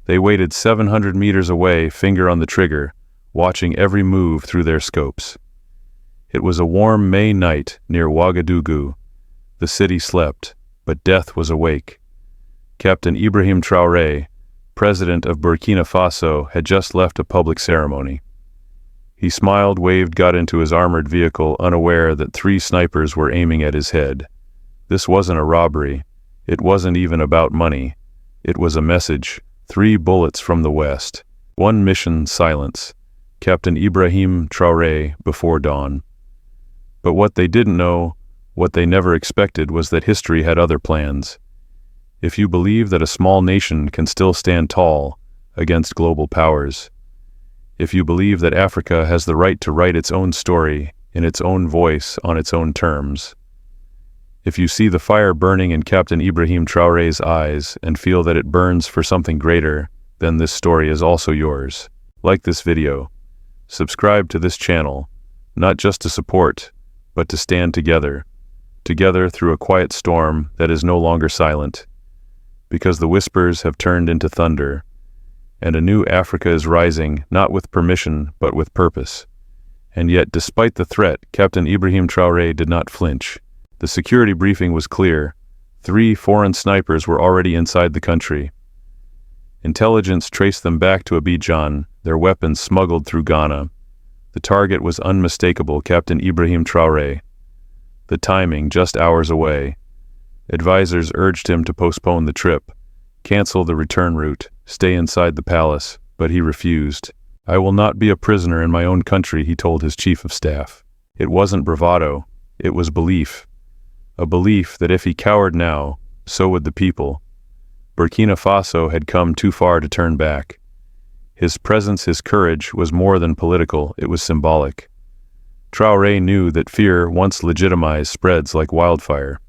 They waited 700 meters away, finger on the trigger, watching every move through their scopes. It was a warm May night near Ouagadougou. The city slept, but death was awake. Captain Ibrahim Traoré, president of Burkina Faso, had just left a public ceremony. He smiled, waved, got into his armored vehicle, unaware that 3 snipers were aiming at his head. This wasn't a robbery. It wasn't even about money. It was a message. 3 bullets from the west. 1 mission: silence. Captain Ibrahim Traoré before dawn. But what they didn't know, what they never expected, was that history had other plans. If you believe that a small nation can still stand tall against global powers, if you believe that Africa has the right to write its own story in its own voice on its own terms, if you see the fire burning in Captain Ibrahim Traoré's eyes and feel that it burns for something greater, then this story is also yours. Like this video. Subscribe to this channel, not just to support, but to stand together. Together through a quiet storm that is no longer silent. Because the whispers have turned into thunder, and a new Africa is rising, not with permission, but with purpose. And yet, despite the threat, Captain Ibrahim Traoré did not flinch. The security briefing was clear. 3 foreign snipers were already inside the country. Intelligence traced them back to Abidjan, their weapons smuggled through Ghana. The target was unmistakable: Captain Ibrahim Traoré. The timing just hours away. Advisors urged him to postpone the trip, cancel the return route, stay inside the palace, but he refused. "I will not be a prisoner in my own country," he told his chief of staff. It wasn't bravado, it was belief. A belief that if he cowered now, so would the people. Burkina Faso had come too far to turn back. His presence, his courage, was more than political, it was symbolic. Traoré knew that fear, once legitimized, spreads like wildfire,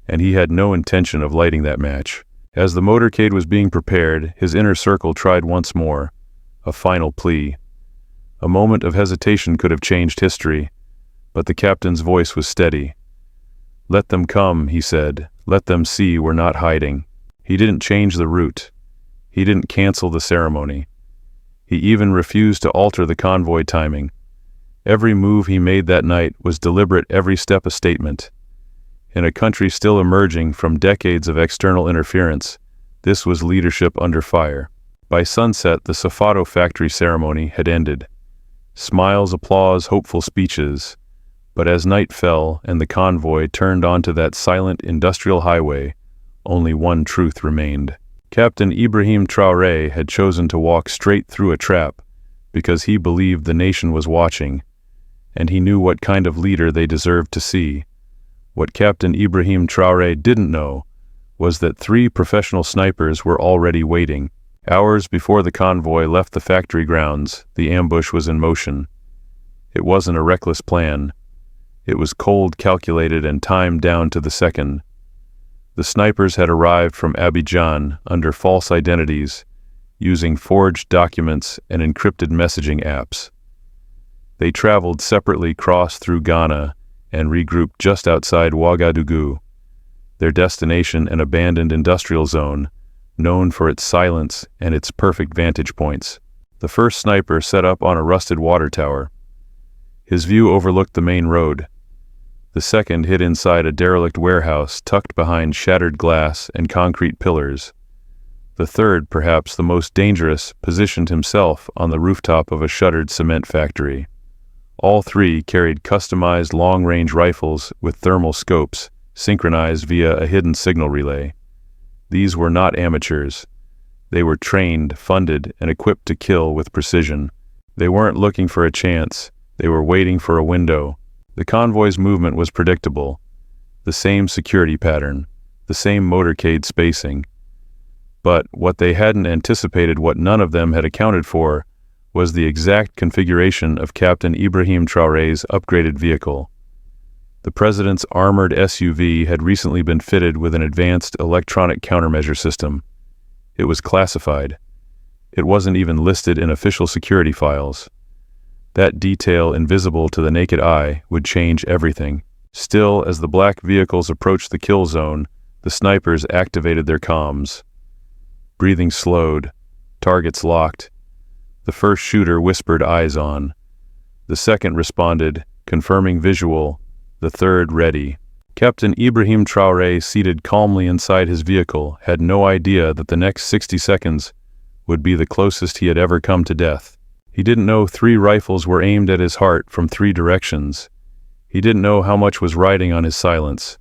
and he had no intention of lighting that match. As the motorcade was being prepared, his inner circle tried once more, a final plea. A moment of hesitation could have changed history, but the captain's voice was steady. "Let them come," he said. "Let them see we're not hiding." He didn't change the route. He didn't cancel the ceremony. He even refused to alter the convoy timing. Every move he made that night was deliberate, every step a statement. In a country still emerging from decades of external interference, this was leadership under fire. By sunset, the Safato factory ceremony had ended. Smiles, applause, hopeful speeches. But as night fell and the convoy turned onto that silent industrial highway, only one truth remained. Captain Ibrahim Traoré had chosen to walk straight through a trap because he believed the nation was watching, and he knew what kind of leader they deserved to see. What Captain Ibrahim Traoré didn't know was that 3 professional snipers were already waiting. Hours before the convoy left the factory grounds, the ambush was in motion. It wasn't a reckless plan. It was cold, calculated, and timed down to the second. The snipers had arrived from Abidjan under false identities, using forged documents and encrypted messaging apps. They traveled separately, crossed through Ghana, and regrouped just outside Ouagadougou. Their destination, an abandoned industrial zone, known for its silence and its perfect vantage points. The first sniper set up on a rusted water tower. His view overlooked the main road. The second hid inside a derelict warehouse tucked behind shattered glass and concrete pillars. The third, perhaps the most dangerous, positioned himself on the rooftop of a shuttered cement factory. All 3 carried customized long-range rifles with thermal scopes, synchronized via a hidden signal relay. These were not amateurs. They were trained, funded, and equipped to kill with precision. They weren't looking for a chance. They were waiting for a window. The convoy's movement was predictable. The same security pattern, the same motorcade spacing. But what they hadn't anticipated, what none of them had accounted for, was the exact configuration of Captain Ibrahim Traoré's upgraded vehicle. The president's armored SUV had recently been fitted with an advanced electronic countermeasure system. It was classified. It wasn't even listed in official security files. That detail, invisible to the naked eye, would change everything. Still, as the black vehicles approached the kill zone, the snipers activated their comms. Breathing slowed. Targets locked. The first shooter whispered eyes on. The second responded, confirming visual. The third ready. Captain Ibrahim Traoré, seated calmly inside his vehicle, had no idea that the next 60 seconds would be the closest he had ever come to death. He didn't know 3 rifles were aimed at his heart from 3 directions. He didn't know how much was riding on his silence.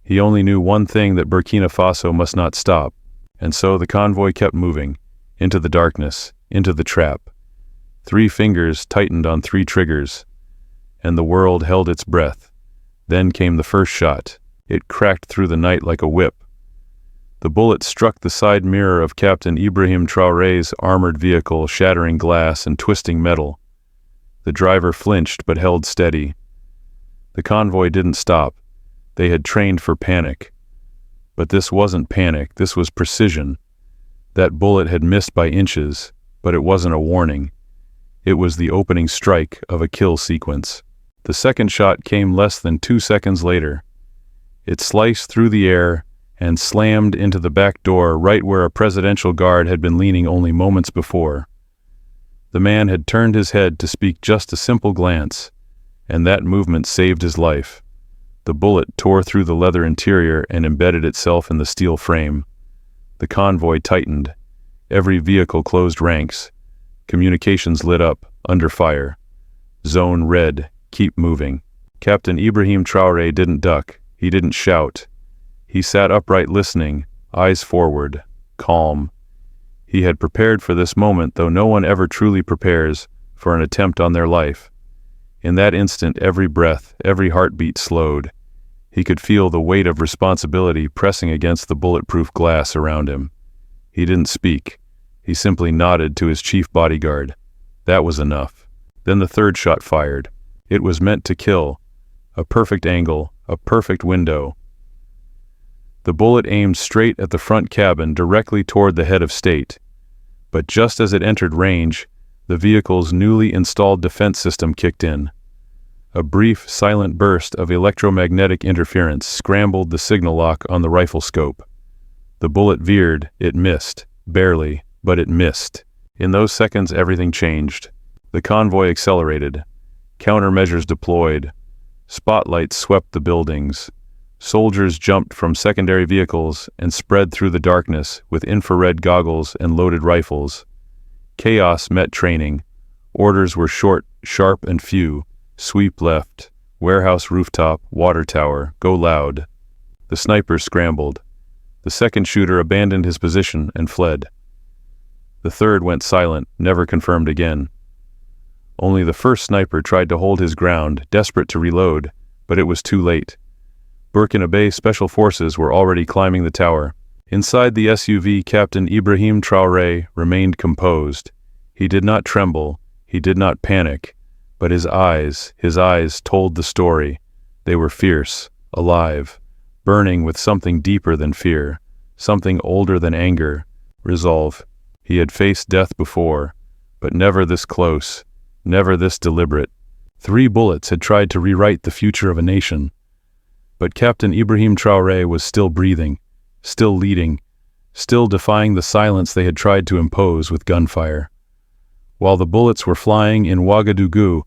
He only knew one thing, that Burkina Faso must not stop. And so the convoy kept moving, into the darkness, into the trap. 3 fingers tightened on 3 triggers, and the world held its breath. Then came the first shot. It cracked through the night like a whip. The bullet struck the side mirror of Captain Ibrahim Traoré's armored vehicle, shattering glass and twisting metal. The driver flinched but held steady. The convoy didn't stop. They had trained for panic. But this wasn't panic, this was precision. That bullet had missed by inches, but it wasn't a warning. It was the opening strike of a kill sequence. The second shot came less than 2 seconds later. It sliced through the air and slammed into the back door, right where a presidential guard had been leaning only moments before. The man had turned his head to speak just a simple glance, and that movement saved his life. The bullet tore through the leather interior and embedded itself in the steel frame. The convoy tightened. Every vehicle closed ranks. Communications lit up, under fire. Zone red, keep moving. Captain Ibrahim Traoré didn't duck. He didn't shout. He sat upright, listening, eyes forward, calm. He had prepared for this moment, though no one ever truly prepares for an attempt on their life. In that instant, every breath, every heartbeat slowed. He could feel the weight of responsibility pressing against the bulletproof glass around him. He didn't speak. He simply nodded to his chief bodyguard. That was enough. Then the third shot fired. It was meant to kill. A perfect angle, a perfect window. The bullet aimed straight at the front cabin, directly toward the head of state. But just as it entered range, the vehicle's newly installed defense system kicked in. A brief, silent burst of electromagnetic interference scrambled the signal lock on the rifle scope. The bullet veered, it missed. Barely, but it missed. In those seconds, everything changed. The convoy accelerated. Countermeasures deployed. Spotlights swept the buildings. Soldiers jumped from secondary vehicles and spread through the darkness with infrared goggles and loaded rifles. Chaos met training. Orders were short, sharp, and few. Sweep left. Warehouse rooftop, water tower, go loud. The snipers scrambled. The second shooter abandoned his position and fled. The third went silent, never confirmed again. Only the first sniper tried to hold his ground, desperate to reload, but it was too late. Burkina special forces were already climbing the tower. Inside the SUV, Captain Ibrahim Traoré remained composed. He did not tremble, he did not panic, but his eyes told the story. They were fierce, alive, burning with something deeper than fear, something older than anger, resolve. He had faced death before, but never this close, never this deliberate. 3 bullets had tried to rewrite the future of a nation. But Captain Ibrahim Traoré was still breathing, still leading, still defying the silence they had tried to impose with gunfire. While the bullets were flying in Ouagadougou,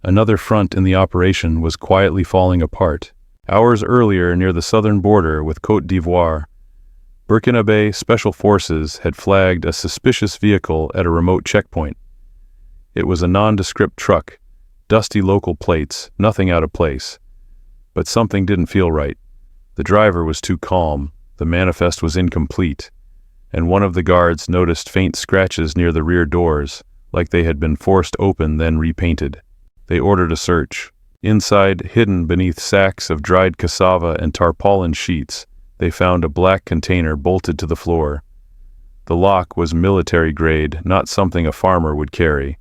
another front in the operation was quietly falling apart. Hours earlier, near the southern border with Côte d'Ivoire, Burkina special forces had flagged a suspicious vehicle at a remote checkpoint. It was a nondescript truck, dusty local plates, nothing out of place. But something didn't feel right. The driver was too calm, the manifest was incomplete, and one of the guards noticed faint scratches near the rear doors, like they had been forced open then repainted. They ordered a search. Inside, hidden beneath sacks of dried cassava and tarpaulin sheets, they found a black container bolted to the floor. The lock was military grade, not something a farmer would carry.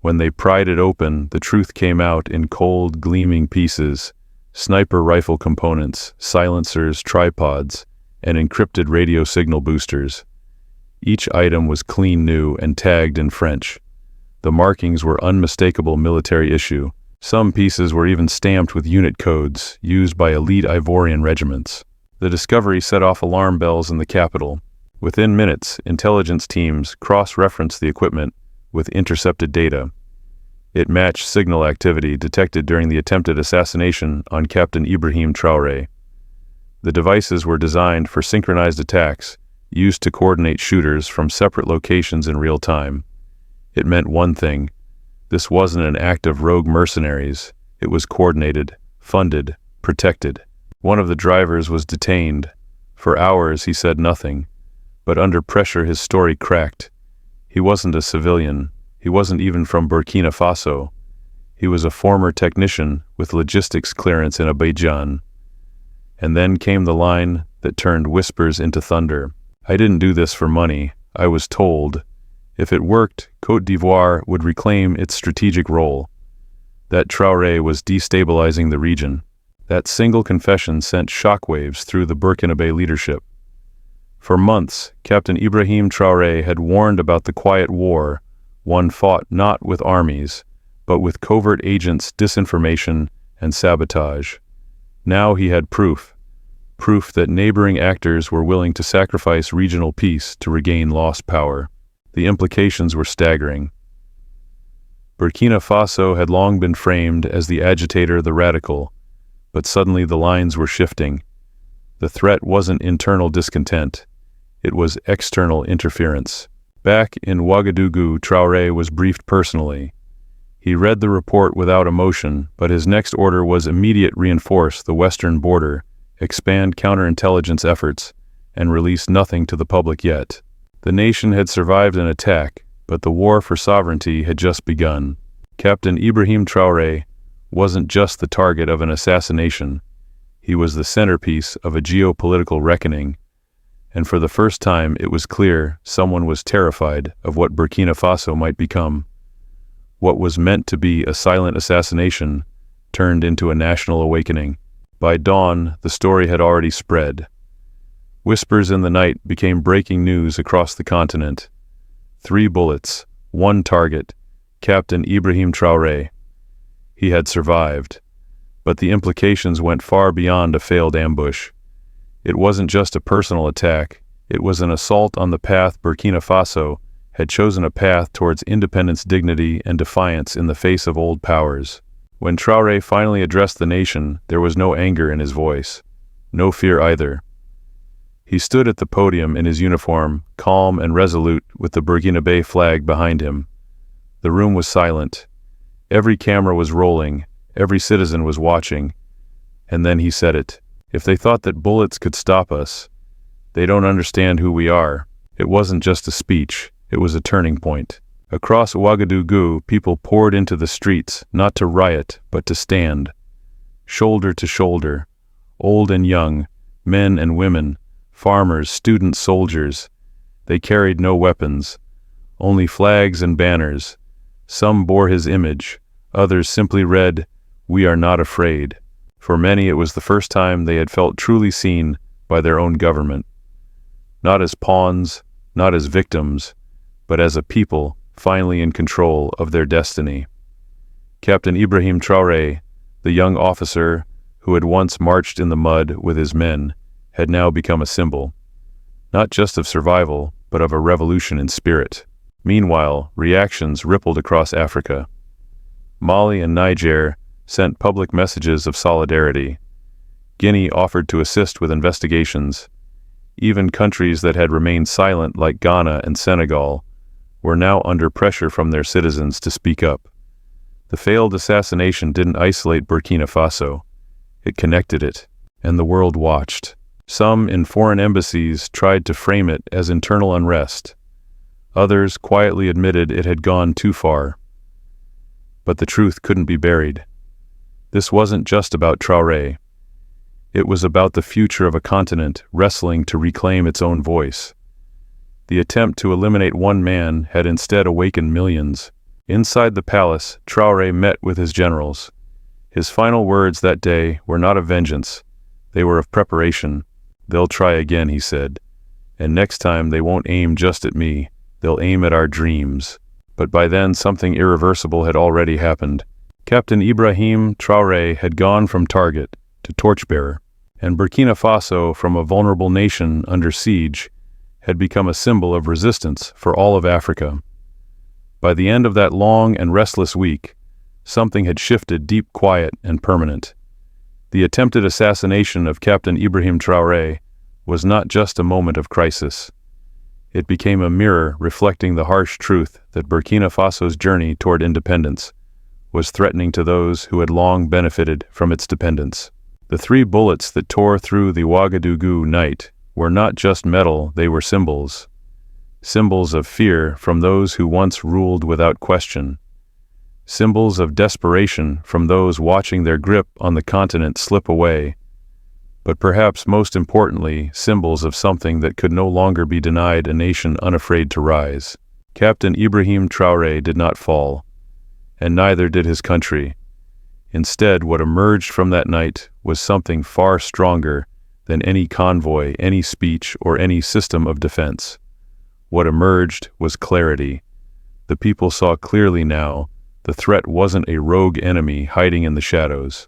When they pried it open, the truth came out in cold, gleaming pieces. Sniper rifle components, silencers, tripods, and encrypted radio signal boosters. Each item was clean new and tagged in French. The markings were unmistakable military issue. Some pieces were even stamped with unit codes used by elite Ivorian regiments. The discovery set off alarm bells in the capital. Within minutes, intelligence teams cross-referenced the equipment with intercepted data. It matched signal activity detected during the attempted assassination on Captain Ibrahim Traoré. The devices were designed for synchronized attacks, used to coordinate shooters from separate locations in real time. It meant one thing: this wasn't an act of rogue mercenaries. It was coordinated, funded, protected. One of the drivers was detained. For hours he said nothing, but under pressure his story cracked. He wasn't a civilian. He wasn't even from Burkina Faso. He was a former technician with logistics clearance in Abidjan. And then came the line that turned whispers into thunder. "I didn't do this for money. I was told. If it worked, Côte d'Ivoire would reclaim its strategic role." That Traoré was destabilizing the region. That single confession sent shockwaves through the Burkinabe leadership. For months, Captain Ibrahim Traoré had warned about the quiet war, one fought not with armies, but with covert agents, disinformation, and sabotage. Now he had proof that neighboring actors were willing to sacrifice regional peace to regain lost power. The implications were staggering. Burkina Faso had long been framed as the agitator, the radical, but suddenly the lines were shifting. The threat wasn't internal discontent, it was external interference. Back in Ouagadougou, Traoré was briefed personally. He read the report without emotion, but his next order was immediate: reinforce the western border, expand counterintelligence efforts, and release nothing to the public yet. The nation had survived an attack, but the war for sovereignty had just begun. Captain Ibrahim Traoré wasn't just the target of an assassination. He was the centerpiece of a geopolitical reckoning. And for the first time it was clear someone was terrified of what Burkina Faso might become. What was meant to be a silent assassination turned into a national awakening. By dawn, the story had already spread. Whispers in the night became breaking news across the continent. 3 bullets, 1 target, Captain Ibrahim Traoré. He had survived, but the implications went far beyond a failed ambush. It wasn't just a personal attack, it was an assault on the path Burkina Faso had chosen, a path towards independence, dignity, and defiance in the face of old powers. When Traoré finally addressed the nation, there was no anger in his voice, no fear either. He stood at the podium in his uniform, calm and resolute, with the Burkinabe flag behind him. The room was silent. Every camera was rolling, every citizen was watching. And then he said it. "If they thought that bullets could stop us, they don't understand who we are." It wasn't just a speech, it was a turning point. Across Ouagadougou, people poured into the streets, not to riot, but to stand. Shoulder to shoulder, old and young, men and women, farmers, students, soldiers. They carried no weapons, only flags and banners. Some bore his image, others simply read, "We are not afraid." For many it was the first time they had felt truly seen by their own government. Not as pawns, not as victims, but as a people finally in control of their destiny. Captain Ibrahim Traoré, the young officer who had once marched in the mud with his men, had now become a symbol, not just of survival, but of a revolution in spirit. Meanwhile, reactions rippled across Africa. Mali and Niger sent public messages of solidarity. Guinea offered to assist with investigations. Even countries that had remained silent, like Ghana and Senegal, were now under pressure from their citizens to speak up. The failed assassination didn't isolate Burkina Faso. It connected it, and the world watched. Some in foreign embassies tried to frame it as internal unrest. Others quietly admitted it had gone too far. But the truth couldn't be buried. This wasn't just about Traoré. It was about the future of a continent wrestling to reclaim its own voice. The attempt to eliminate one man had instead awakened millions. Inside the palace, Traoré met with his generals. His final words that day were not of vengeance. They were of preparation. "They'll try again," he said. "And next time they won't aim just at me. They'll aim at our dreams." But by then something irreversible had already happened. Captain Ibrahim Traoré had gone from target to torchbearer, and Burkina Faso, from a vulnerable nation under siege, had become a symbol of resistance for all of Africa. By the end of that long and restless week, something had shifted deep, quiet, and permanent. The attempted assassination of Captain Ibrahim Traoré was not just a moment of crisis. It became a mirror reflecting the harsh truth that Burkina Faso's journey toward independence was threatening to those who had long benefited from its dependence. The 3 bullets that tore through the Ouagadougou night were not just metal, they were symbols. Symbols of fear from those who once ruled without question. Symbols of desperation from those watching their grip on the continent slip away. But perhaps most importantly, symbols of something that could no longer be denied a nation unafraid to rise. Captain Ibrahim Traoré did not fall, and neither did his country. Instead, what emerged from that night was something far stronger than any convoy, any speech, or any system of defense. What emerged was clarity. The people saw clearly now. The threat wasn't a rogue enemy hiding in the shadows.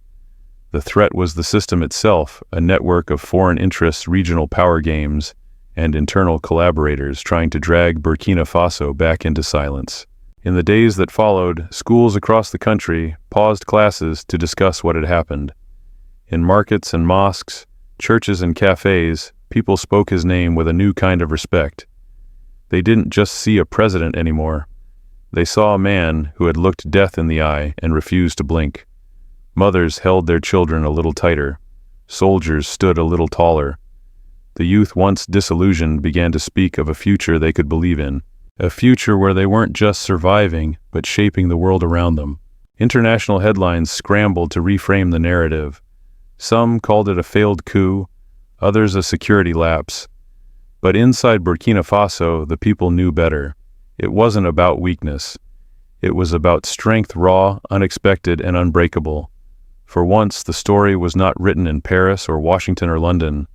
The threat was the system itself, a network of foreign interests, regional power games, and internal collaborators trying to drag Burkina Faso back into silence. In the days that followed, schools across the country paused classes to discuss what had happened. In markets and mosques, churches and cafes, people spoke his name with a new kind of respect. They didn't just see a president anymore. They saw a man who had looked death in the eye and refused to blink. Mothers held their children a little tighter. Soldiers stood a little taller. The youth, once disillusioned, began to speak of a future they could believe in. A future where they weren't just surviving, but shaping the world around them. International headlines scrambled to reframe the narrative. Some called it a failed coup, others a security lapse. But inside Burkina Faso, the people knew better. It wasn't about weakness. It was about strength, raw, unexpected, and unbreakable. For once, the story was not written in Paris or Washington or London.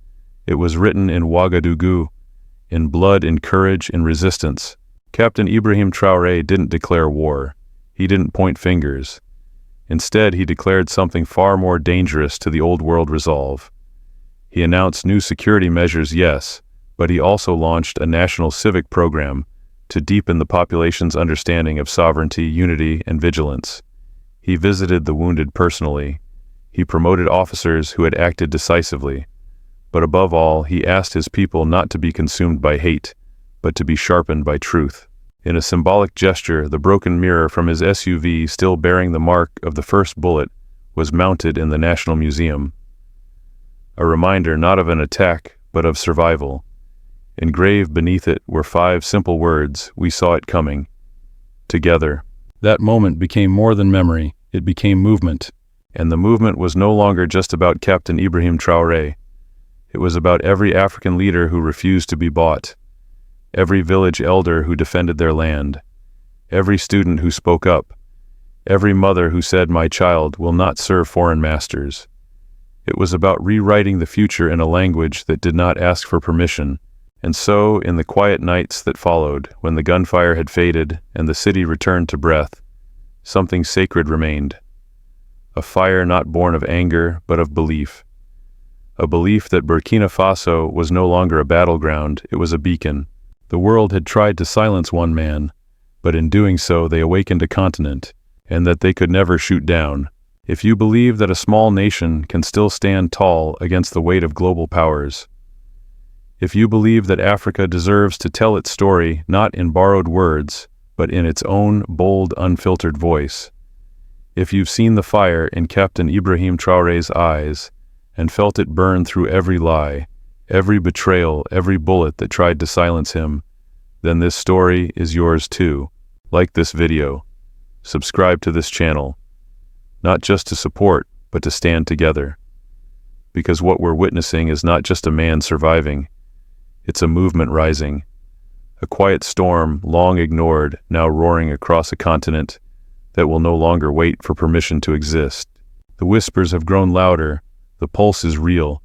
It was written in Ouagadougou, in blood, in courage, in resistance. Captain Ibrahim Traoré didn't declare war. He didn't point fingers. Instead, he declared something far more dangerous to the old world resolve. He announced new security measures, yes, but he also launched a national civic program to deepen the population's understanding of sovereignty, unity, and vigilance. He visited the wounded personally. He promoted officers who had acted decisively. But above all, he asked his people not to be consumed by hate, but to be sharpened by truth. In a symbolic gesture, the broken mirror from his SUV, still bearing the mark of the first bullet, was mounted in the National Museum. A reminder not of an attack, but of survival. Engraved beneath it were 5 simple words: "We saw it coming." Together. That moment became more than memory, it became movement. And the movement was no longer just about Captain Ibrahim Traoré. It was about every African leader who refused to be bought, every village elder who defended their land, every student who spoke up, every mother who said, "My child will not serve foreign masters." It was about rewriting the future in a language that did not ask for permission. And so, in the quiet nights that followed, when the gunfire had faded and the city returned to breath, something sacred remained. A fire not born of anger, but of belief. A belief that Burkina Faso was no longer a battleground, it was a beacon. The world had tried to silence one man, but in doing so they awakened a continent, and that they could never shoot down. If you believe that a small nation can still stand tall against the weight of global powers, if you believe that Africa deserves to tell its story not in borrowed words, but in its own bold, unfiltered voice, if you've seen the fire in Captain Ibrahim Traoré's eyes and felt it burn through every lie, every betrayal, every bullet that tried to silence him, then this story is yours too. Like this video. Subscribe to this channel. Not just to support, but to stand together. Because what we're witnessing is not just a man surviving. It's a movement rising. A quiet storm, long ignored, now roaring across a continent that will no longer wait for permission to exist. The whispers have grown louder, the pulse is real,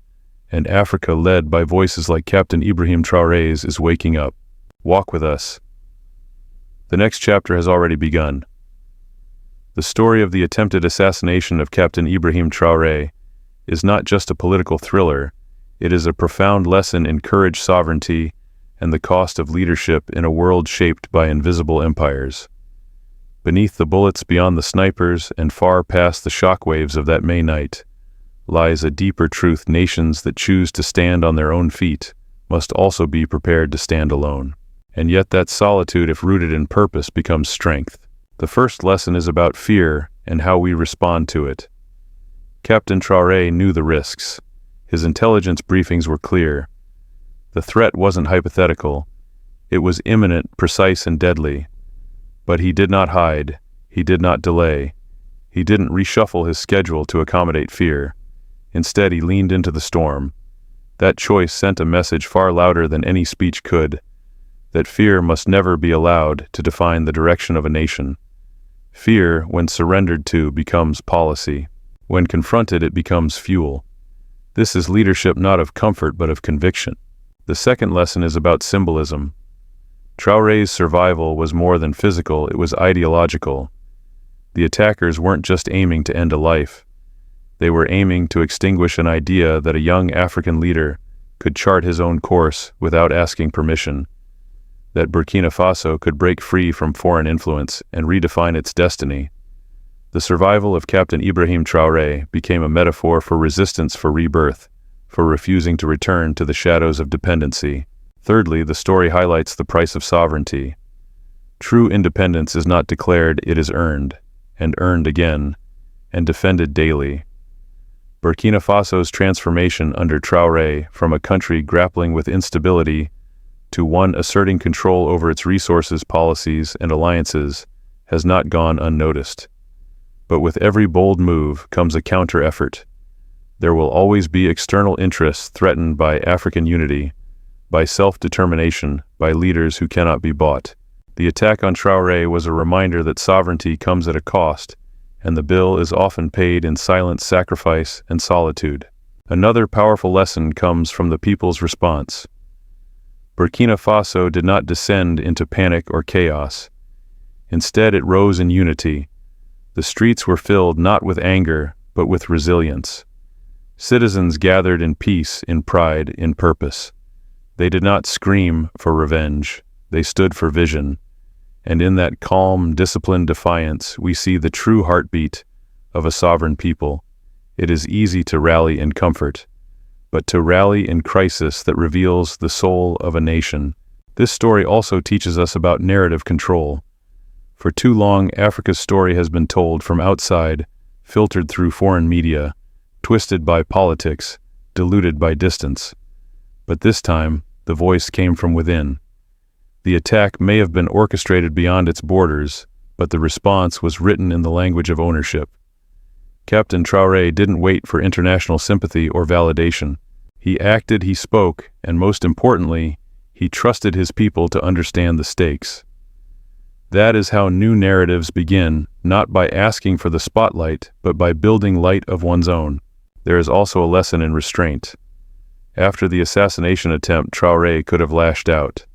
and Africa, led by voices like Captain Ibrahim Traoré's, is waking up. Walk with us. The next chapter has already begun. The story of the attempted assassination of Captain Ibrahim Traoré is not just a political thriller, it is a profound lesson in courage, sovereignty, and the cost of leadership in a world shaped by invisible empires. Beneath the bullets, beyond the snipers, and far past the shockwaves of that May night, lies a deeper truth. Nations that choose to stand on their own feet must also be prepared to stand alone. And yet that solitude, if rooted in purpose, becomes strength. The first lesson is about fear and how we respond to it. Captain Traore knew the risks. His intelligence briefings were clear. The threat wasn't hypothetical. It was imminent, precise, and deadly. But he did not hide. He did not delay. He didn't reshuffle his schedule to accommodate fear. Instead, he leaned into the storm. That choice sent a message far louder than any speech could, that fear must never be allowed to define the direction of a nation. Fear, when surrendered to, becomes policy. When confronted, it becomes fuel. This is leadership not of comfort but of conviction. The second lesson is about symbolism. Traore's survival was more than physical, it was ideological. The attackers weren't just aiming to end a life. They were aiming to extinguish an idea that a young African leader could chart his own course without asking permission, that Burkina Faso could break free from foreign influence and redefine its destiny. The survival of Captain Ibrahim Traoré became a metaphor for resistance, for rebirth, for refusing to return to the shadows of dependency. Thirdly, the story highlights the price of sovereignty. True independence is not declared, it is earned, and earned again, and defended daily. Burkina Faso's transformation under Traoré from a country grappling with instability to one asserting control over its resources, policies, and alliances has not gone unnoticed. But with every bold move comes a counter-effort. There will always be external interests threatened by African unity, by self-determination, by leaders who cannot be bought. The attack on Traoré was a reminder that sovereignty comes at a cost, and the bill is often paid in silent sacrifice and solitude. Another powerful lesson comes from the people's response. Burkina Faso did not descend into panic or chaos. Instead, it rose in unity. The streets were filled not with anger, but with resilience. Citizens gathered in peace, in pride, in purpose. They did not scream for revenge. They stood for vision. And in that calm, disciplined defiance, we see the true heartbeat of a sovereign people. It is easy to rally in comfort, but to rally in crisis that reveals the soul of a nation. This story also teaches us about narrative control. For too long, Africa's story has been told from outside, filtered through foreign media, twisted by politics, diluted by distance. But this time, the voice came from within. The attack may have been orchestrated beyond its borders, but the response was written in the language of ownership. Captain Traoré didn't wait for international sympathy or validation. He acted, he spoke, and most importantly, he trusted his people to understand the stakes. That is how new narratives begin, not by asking for the spotlight, but by building light of one's own. There is also a lesson in restraint. After the assassination attempt, Traoré could have lashed out.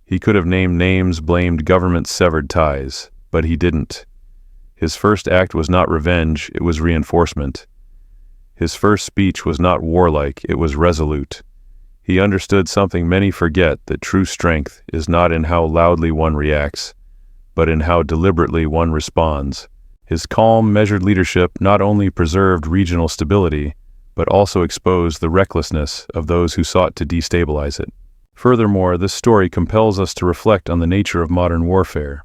He could have named names, blamed governments, severed ties, but he didn't. His first act was not revenge, it was reinforcement. His first speech was not warlike, it was resolute. He understood something many forget, that true strength is not in how loudly one reacts, but in how deliberately one responds. His calm, measured leadership not only preserved regional stability, but also exposed the recklessness of those who sought to destabilize it. Furthermore, this story compels us to reflect on the nature of modern warfare.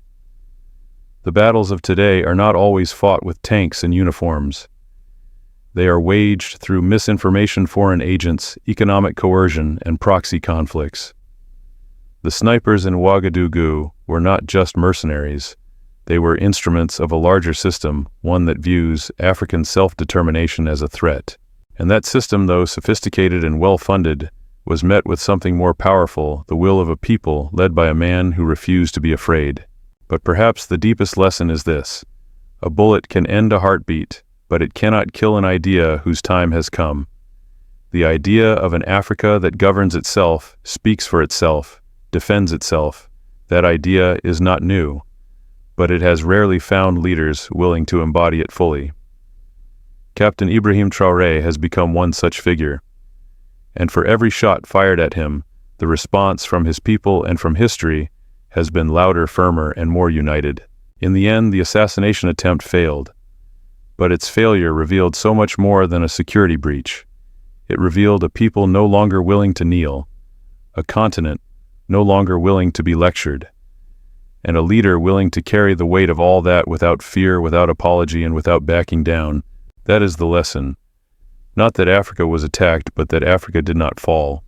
The battles of today are not always fought with tanks and uniforms. They are waged through misinformation, foreign agents, economic coercion, and proxy conflicts. The snipers in Ouagadougou were not just mercenaries. They were instruments of a larger system, one that views African self-determination as a threat. And that system, though sophisticated and well-funded, was met with something more powerful, the will of a people led by a man who refused to be afraid. But perhaps the deepest lesson is this: a bullet can end a heartbeat, but it cannot kill an idea whose time has come. The idea of an Africa that governs itself, speaks for itself, defends itself. That idea is not new, but it has rarely found leaders willing to embody it fully. Captain Ibrahim Traoré has become one such figure. And for every shot fired at him, The response from his people and from history has been louder, firmer, and more united. In the end, the assassination attempt failed. But its failure revealed so much more than a security breach. It revealed a people no longer willing to kneel, a continent no longer willing to be lectured, and a leader willing to carry the weight of all that without fear, without apology, and without backing down. That is the lesson. Not that Africa was attacked, but that Africa did not fall.